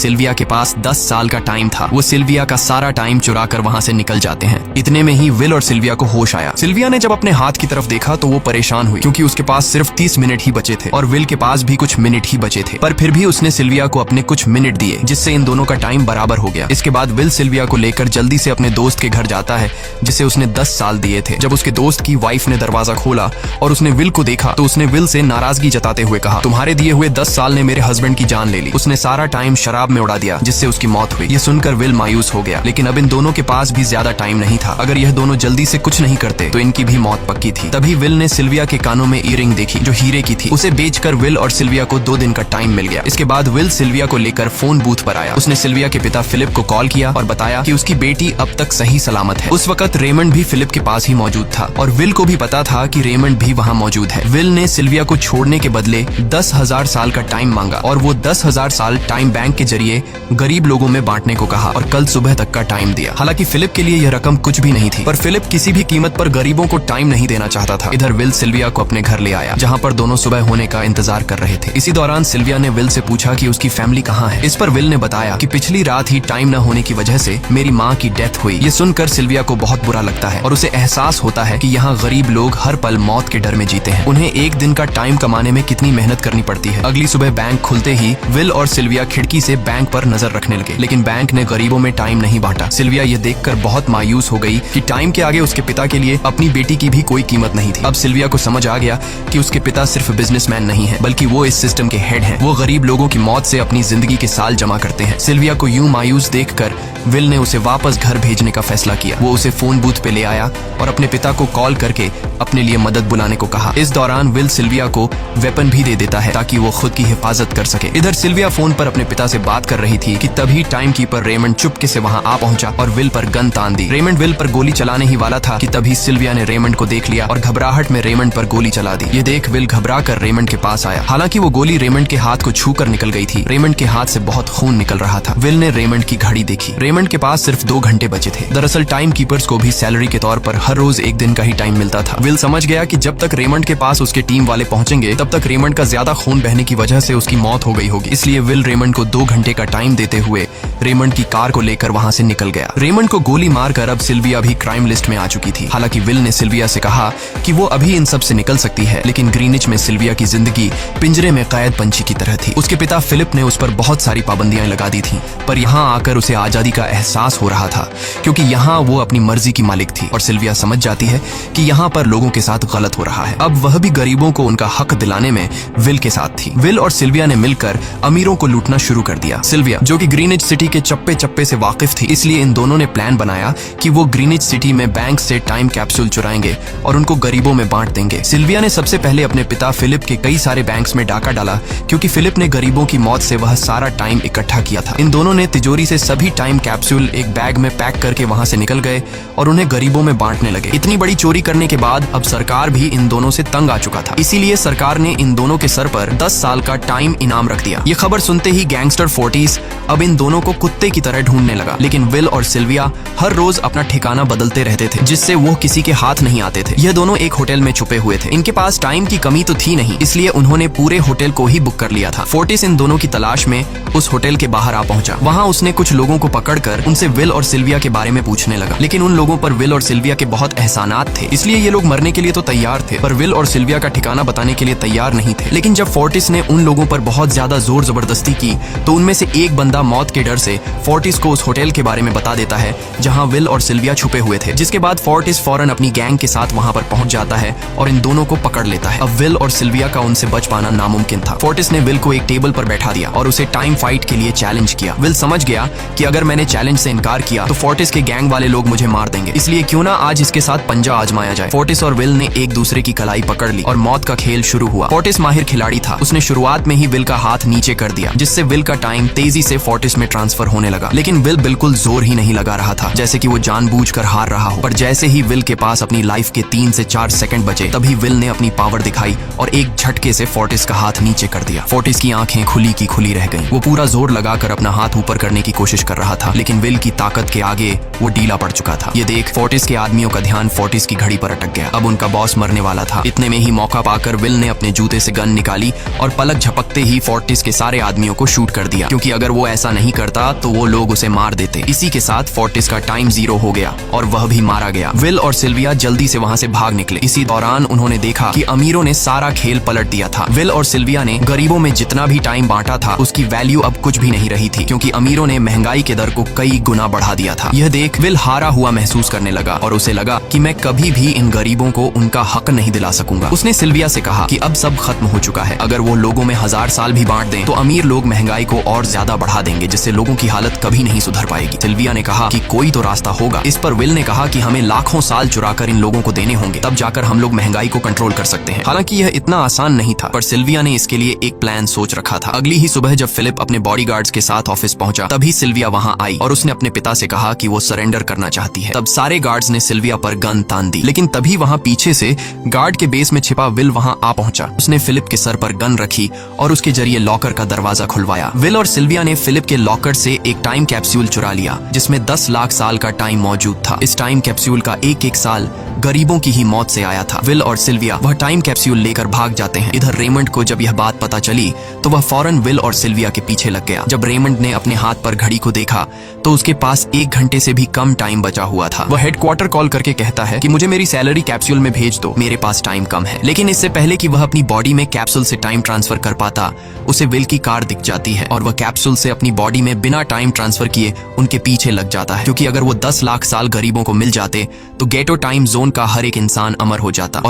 Sylvia के पास 10 साल का टाइम था। वो सिल्विया का सारा टाइम चुरा कर वहाँ से निकल जाते हैं। इतने में ही विल और सिल्विया को होश आया। सिल्विया ने जब अपने हाथ की तरफ देखा तो वो परेशान हुई, क्योंकि उसके पास सिर्फ 30 मिनट ही बचे थे और विल के पास भी कुछ मिनट ही बचे थे। पर फिर भी उसने सिल्विया को अपने कुछ मिनट दिए, जिससे इन दोनों का टाइम बराबर हो गया। इसके बाद विल सिल्विया को लेकर जल्दी से अपने दोस्त के घर जाता है, जिसे उसने 10 साल दिए थे। जब उसके दोस्त की वाइफ ने दरवाजा खोला और उसने विल को देखा तो उसने विल से नाराजगी जताते हुए कहा, तुम्हारे दिए हुए 10 साल ने मेरे हस्बैंड की जान ले ली। उसने सारा टाइम शराब में उड़ा दिया, जिससे उसकी मौत हुई। ये सुनकर विल मायूस हो गया, लेकिन अब इन दोनों के पास भी ज्यादा टाइम नहीं था। अगर यह दोनों जल्दी से कुछ नहीं करते तो इनकी भी मौत पक्की थी। तभी विल ने सिल्विया के कानों में ईयरिंग देखी, जो हीरे की थी। उसे बेचकर विल और सिल्विया को 2 दिन का टाइम मिल गया। इसके बाद विल सिल्विया को लेकर फोन बूथ पर आया। उसने सिल्विया के पिता फिलिप को कॉल किया और बताया कि उसकी बेटी अब तक सही सलामत है। उस वक्त रेमंड भी फिलिप के पास ही मौजूद था और विल को भी पता था कि रेमंड भी वहाँ मौजूद है। विल ने सिल्विया को छोड़ने के बदले 10,000 साल का टाइम मांगा और वो 10,000 साल टाइम बैंक के जरिए गरीब लोगों में बांटने को कहा और कल सुबह तक का टाइम दिया। हालांकि फिलिप के लिए यह रकम कुछ भी नहीं थी, पर फिलिप किसी भी कीमत पर गरीबों को टाइम नहीं देना चाहता था। इधर विल सिल्विया को अपने घर ले आया, जहाँ पर दोनों सुबह होने का इंतजार कर रहे थे। इसी दौरान सिल्विया ने विल से पूछा कि उसकी फैमिली कहाँ है। इस पर विल ने बताया कि पिछली रात ही टाइम न होने की वजह से मेरी माँ की डेथ हुई। ये सुनकर सिल्विया को बहुत बुरा लगता है और उसे एहसास होता है कि यहाँ गरीब लोग हर पल मौत के डर में जीते हैं। उन्हें एक दिन का टाइम कमाने में कितनी मेहनत करनी पड़ती है। अगली सुबह बैंक खुलते ही विल और सिल्विया खिड़की से बैंक पर नजर रखने लगे, लेकिन बैंक ने गरीबों में टाइम नहीं बांटा। सिल्विया ये देखकर बहुत मायूस हो गई कि टाइम के आगे उसके पिता के लिए अपनी बेटी की भी कोई कीमत नहीं थी। अब सिल्विया को समझ आ गया कि उसके पिता सिर्फ बिजनेसमैन नहीं है, बल्कि वो इस सिस्टम के हेड हैं। वो गरीब लोगों की मौत से अपनी जिंदगी के साल जमा करते हैं। सिल्विया को यूं मायूस देखकर विल ने उसे वापस घर भेजने का फैसला किया। वो उसे फोन बूथ पे ले आया और अपने पिता को कॉल करके अपने लिए मदद बुलाने को कहा। इस दौरान विल सिल्विया को वेपन भी दे देता है ताकि वो खुद की हिफाजत कर सके। इधर सिल्विया फोन पर अपने पिता से बात कर रही थी कि तभी टाइम कीपर रेमंड चुपके से वहां आ पहुंचा और विल पर गन तान दी। रेमंड विल पर गोली चलाने ही वाला था कि तभी सिल्विया ने रेमंड को देख लिया और घबराहट में रेमंड पर गोली चला दी। ये देख विल घबरा कर रेमंड के पास आया। हालांकि वो गोली रेमंड के हाथ को छू कर निकल गई थी। रेमंड के हाथ से बहुत खून निकल रहा था। विल ने रेमंड की घड़ी देखी। रेमंड के पास सिर्फ 2 घंटे बचे थे। दरअसल टाइम कीपर्स को भी सैलरी के तौर पर हर रोज 1 दिन का ही टाइम मिलता था। विल समझ गया कि जब तक रेमंड के पास उसके टीम वाले पहुंचेंगे तब तक रेमंड का ज्यादा खून बहने की वजह से उसकी मौत हो गई होगी। इसलिए विल रेमंड को 2 घंटे का टाइम देते हुए रेमंड की कार को लेकर वहां से निकल गया। रेमंड को गोली मारकर अब सिल्विया भी क्राइम लिस्ट में आ चुकी थी। हालांकि विल ने सिल्विया से कहा कि वो अभी इन सब से निकल सकती है, लेकिन ग्रीनिच में सिल्विया की जिंदगी पिंजरे में कैद पंछी की तरह थी। उसके पिता फिलिप ने उस पर बहुत सारी पाबंदियां लगा दी थी, पर यहाँ आकर उसे आजादी का एहसास हो रहा था, क्योंकि यहाँ वो अपनी मर्जी की मालिक थी और सिल्विया समझ जाती है कि यहाँ पर लोगों के साथ गलत हो रहा है। अब वह भी गरीबों को उनका हक दिलाने में विल के साथ थी। विल और सिल्विया ने मिलकर अमीरों को लूटना शुरू कर दिया। सिल्विया, जो कि ग्रीनिच सिटी के चप्पे चप्पे से वाकिफ थी, इसलिए इन दोनों ने प्लान बनाया कि वो ग्रीनिच सिटी में बैंक से टाइम कैप्सूल चुराएंगे और उनको गरीबों में बांट देंगे। सिल्विया ने सबसे पहले अपने पिता फिलिप के कई सारे बैंक्स में डाका डाला, क्योंकि फिलिप ने गरीबों की मौत से वह सारा टाइम इकट्ठा किया था। इन दोनों ने तिजोरी से सभी टाइम कैप्सूल एक बैग में पैक करके वहां से निकल गए और उन्हें गरीबों में बांटने लगे। इतनी बड़ी चोरी करने के बाद अब सरकार भी इन दोनों से तंग आ चुका था। इसीलिए सरकार ने इन दोनों के सर पर 10 साल का टाइम इनाम रख दिया। ये खबर सुनते ही गैंगस्टर फोर्टिस अब इन दोनों को कुत्ते की तरह ढूंढने लगा। लेकिन विल और सिल्विया हर रोज अपना ठिकाना बदलते रहते थे, जिससे वो किसी के हाथ नहीं आते थे। यह दोनों एक होटल में छुपे हुए थे। इनके पास टाइम की कमी तो थी नहीं, इसलिए उन्होंने पूरे होटल को ही बुक कर लिया था। फोर्टिस इन दोनों की तलाश में उस होटल के बाहर आ पहुंचा। वहां उसने कुछ लोगों को पकड़कर उनसे विल और सिल्विया के बारे में पूछने लगा, लेकिन उन लोगों पर विल और सिल्विया के बहुत एहसानात थे, इसलिए ये लोग मरने के लिए तो तैयार थे, पर विल और सिल्विया का ठिकाना बताने के लिए तैयार नहीं थे। लेकिन जब फोर्टिस ने उन लोगों पर बहुत ज्यादा जोर जबरदस्ती की तो उनमें से एक बंदा मौत के डर से फोर्टिस को उस होटल के बारे में बता देता है जहां विल और सिल्विया छुपे हुए थे, जिसके बाद फोर्टिस फौरन अपनी गैंग के साथ वहां पर पहुंच जाता है और इन दोनों को पकड़ लेता है। अब विल और सिल्विया का उनसे बच पाना नामुमकिन था। फोर्टिस ने विल को एक टेबल पर बैठा दिया और उसे टाइम फाइट के लिए चैलेंज किया। विल समझ गया कि अगर मैंने चैलेंज से इनकार किया तो फोर्टिस के गैंग वाले लोग मुझे मार देंगे, इसलिए क्यों ना आज इसके साथ पंजा आजमाया जाए। फोर्टिस और विल ने एक दूसरे की कलाई पकड़ ली और मौत का खेल शुरू हुआ। फोर्टिस माहिर खिलाड़ी था। उसने शुरुआत में ही विल का हाथ नीचे कर दिया, जिससे विल का टाइम तेजी से फोर्टिस में ट्रांसफर होने लगा। लेकिन विल बिल्कुल जोर ही नहीं लगा रहा था, जैसे कि वो जानबूझकर हार रहा हो। पर जैसे ही विल के पास अपनी लाइफ के 3 से 4 सेकंड बचे, तभी विल ने अपनी पावर दिखाई और एक झटके से फोर्टिस का हाथ नीचे कर दिया। फोर्टिस की आंखें खुली की खुली रह गईं। वो पूरा जोर लगाकर अपना हाथ ऊपर करने की कोशिश कर रहा था, लेकिन विल की ताकत के आगे वो डीला पड़ चुका था। ये देख फोर्टिस के आदमियों का ध्यान फोर्टिस की घड़ी पर अटक गया। अब उनका बॉस मरने वाला था। इतने में ही मौका पाकर विल ने अपने जूते से गन निकाली और पलक झपकते ही फोर्टिस के सारे आदमियों को शूट कर दिया, क्योंकि अगर वो ऐसा नहीं करता तो वो लोग उसे मार देते। इसी के साथ फोर्टिस का टाइम 0 हो गया और वह भी मारा गया। विल और सिल्विया जल्दी से वहां से भाग निकले। इसी दौरान उन्होंने देखा कि अमीरों ने सारा खेल पलट दिया था। विल और सिल्विया ने गरीबों में जितना भी टाइम बांटा था उसकी वैल्यू अब कुछ भी नहीं रही थी, क्योंकि अमीरों ने महंगाई के दर को कई गुना बढ़ा दिया था। यह देख विल हारा हुआ महसूस करने लगा और उसे लगा कि मैं कभी भी इन गरीबों को उनका हक नहीं दिला सकूंगा। उसने सिल्विया से कहा कि अब सब खत्म हो चुका है। अगर वो लोगों में 1000 साल भी बांट दें तो अमीर लोग महंगाई को और ज्यादा बढ़ा देंगे, जिससे लोगों की हालत कभी नहीं सुधर पाएगी। सिल्विया ने कहा कि कोई तो रास्ता होगा। इस पर विल ने कहा कि हमें लाखों साल चुराकर इन लोगों को देने होंगे, तब जाकर हम लोग महंगाई को कंट्रोल कर सकते हैं। हालांकि यह इतना आसान नहीं था, पर सिल्विया ने इसके लिए एक प्लान सोच रखा था। अगली ही सुबह जब फिलिप अपने बॉडीगार्ड्स के साथ ऑफिस पहुंचा, तभी सिल्विया वहां आई और उसने अपने पिता से कहा कि वो सरेंडर करना चाहती है। तब सारे गार्ड्स ने सिल्विया पर गन तान दी, लेकिन तभी वहां पीछे से गार्ड के बेस में छिपा विल वहां आ पहुंचा। उसने फिलिप के सर पर गन रखी और उसके जरिए लॉकर का दरवाजा खुलवाया। विल और सिल्विया ने फिलिप के लॉकर से एक टाइम कैप्सूल चुरा लिया, जिसमें 10 लाख साल का टाइम मौजूद था। इस टाइम कैप्सूल का एक एक साल गरीबों की ही मौत से आया था। विल और सिल्विया वह टाइम कैप्सूल लेकर भाग जाते हैं। इधर रेमंड को जब यह बात पता चली तो वह फौरन विल और सिल्विया के पीछे लग गया। जब रेमंड ने अपने हाथ पर घड़ी को देखा तो उसके पास 1 घंटे से भी कम टाइम बचा हुआ था। वह हेडक्वार्टर कॉल करके कहता है कि मुझे मेरी सैलरी कैप्सूल में भेज दो, मेरे पास टाइम कम है। लेकिन इससे पहले कि वह अपनी बॉडी में कैप्सूल से टाइम ट्रांसफर कर पाता, उसे विल की कार दिख जाती है और वह कैप्सूल से अपनी बॉडी में बिना टाइम ट्रांसफर किए उनके पीछे लग जाता है, क्योंकि अगर वो 10 लाख साल गरीबों को मिल जाते तो गेटो टाइम जोन का हर एक इंसान अमर हो जाता।